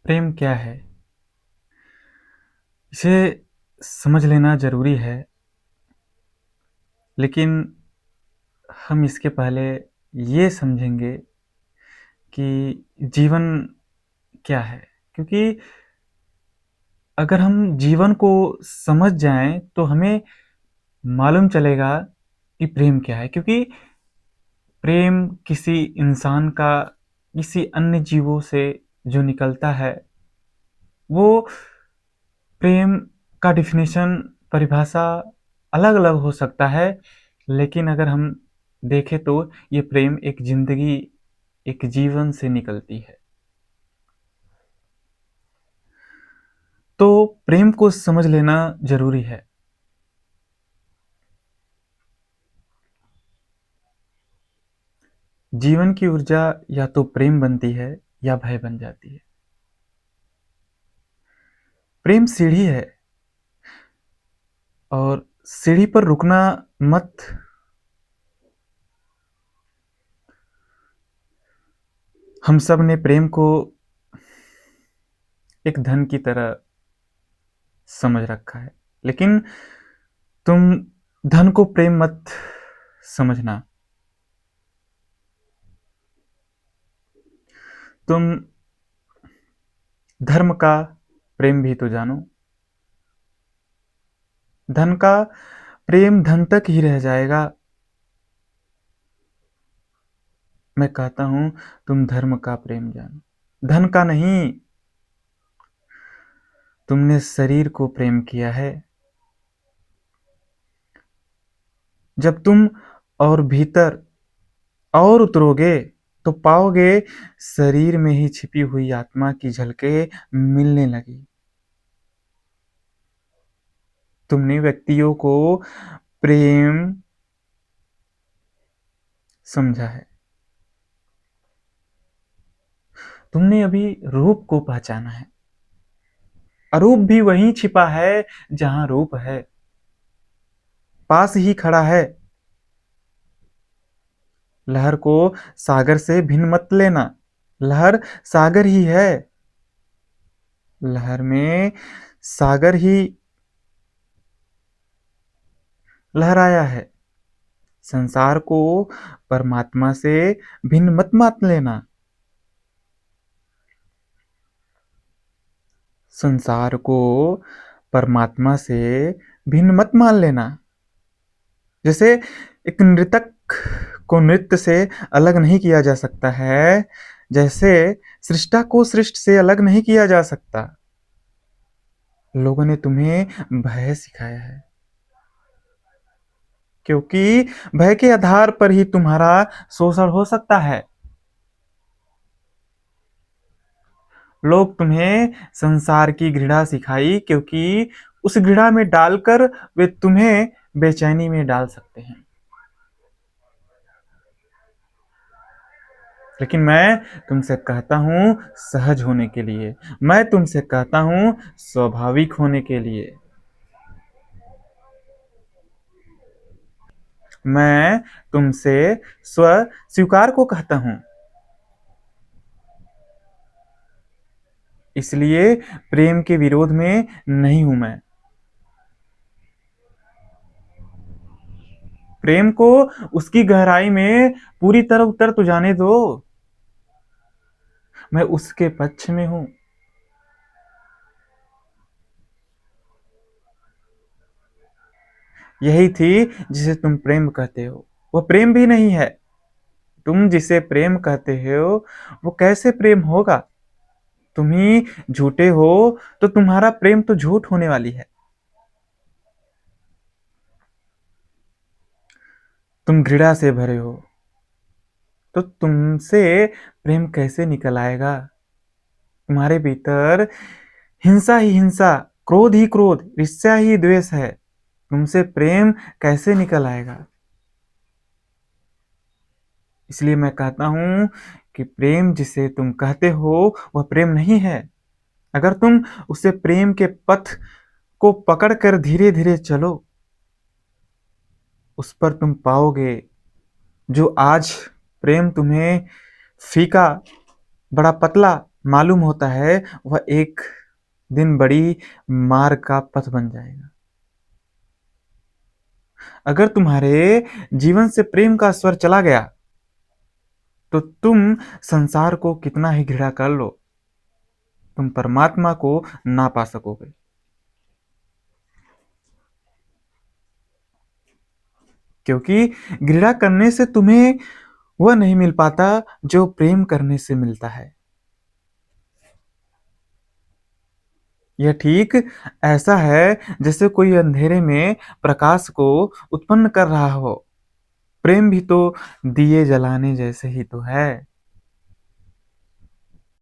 प्रेम क्या है? इसे समझ लेना ज़रूरी है, लेकिन हम इसके पहले ये समझेंगे कि जीवन क्या है? क्योंकि अगर हम जीवन को समझ जाएँ, तो हमें मालूम चलेगा कि प्रेम क्या है। क्योंकि प्रेम किसी इंसान का किसी अन्य जीवों से जो निकलता है, वो प्रेम का डेफिनेशन परिभाषा अलग-अलग हो सकता है, लेकिन अगर हम देखें तो ये प्रेम एक ज़िंदगी, एक जीवन से निकलती है। तो प्रेम को समझ लेना ज़रूरी है। जीवन की ऊर्जा या तो प्रेम बनती है या भय बन जाती है। प्रेम सीढ़ी है और सीढ़ी पर रुकना मत। हम सब ने प्रेम को एक धन की तरह समझ रखा है, लेकिन तुम धन को प्रेम मत समझना। तुम धर्म का प्रेम भी तो जानो। धन का प्रेम धन तक ही रह जाएगा। मैं कहता हूं, तुम धर्म का प्रेम जानो, धन का नहीं। तुमने शरीर को प्रेम किया है। जब तुम और भीतर और उतरोगे, तो पाओगे शरीर में ही छिपी हुई आत्मा की झलकें मिलने लगी। तुमने व्यक्तियों को प्रेम समझा है। तुमने अभी रूप को पहचाना है। अरूप भी वहीं छिपा है जहां रूप है। पास ही खड़ा है। लहर को सागर से भिन्न मत लेना। लहर सागर ही है। लहर में सागर ही लहराया है। संसार को परमात्मा से भिन्न मत लेना। संसार को परमात्मा से भिन्न मत मान लेना। जैसे एक नृतक को नृत्य से अलग नहीं किया जा सकता है, जैसे सृष्टा को सृष्ट से अलग नहीं किया जा सकता। लोगों ने तुम्हें भय सिखाया है, क्योंकि भय के आधार पर ही तुम्हारा शोषण हो सकता है। लोग तुम्हें संसार की घृणा सिखाई, क्योंकि उस घृणा में डालकर वे तुम्हें बेचैनी में डाल सकते हैं। लेकिन मैं तुमसे कहता हूं, सहज होने के लिए। मैं तुमसे कहता हूं, स्वाभाविक होने के लिए। मैं तुमसे स्व स्वीकार को कहता हूं। इसलिए प्रेम के विरोध में नहीं हूं मैं। प्रेम को उसकी गहराई में पूरी तरह उतर तो जाने दो। मैं उसके पक्ष में हूं। यही थी जिसे तुम प्रेम कहते हो, वो प्रेम भी नहीं है। तुम जिसे प्रेम कहते हो, वो कैसे प्रेम होगा? तुम ही झूठे हो, तो तुम्हारा प्रेम तो झूठ होने वाली है। तुम घृणा से भरे हो, तो तुमसे प्रेम कैसे निकल आएगा? तुम्हारे भीतर हिंसा ही हिंसा, क्रोध ही क्रोध, ईर्ष्या ही द्वेष है। तुमसे प्रेम कैसे निकल आएगा? इसलिए मैं कहता हूं कि प्रेम जिसे तुम कहते हो, वह प्रेम नहीं है। अगर तुम उसे प्रेम के पथ को पकड़कर धीरे धीरे चलो, उस पर तुम पाओगे जो आज प्रेम तुम्हें फीका, बड़ा पतला, मालूम होता है वह एक दिन बड़ी मार का पथ बन जाएगा। अगर तुम्हारे जीवन से प्रेम का स्वर चला गया, तो तुम संसार को कितना ही घृणा कर लो, तुम परमात्मा को ना पा सकोगे। क्योंकि घृणा करने से तुम्हें वह नहीं मिल पाता जो प्रेम करने से मिलता है। यह ठीक ऐसा है जैसे कोई अंधेरे में प्रकाश को उत्पन्न कर रहा हो। प्रेम भी तो दिए जलाने जैसे ही तो है।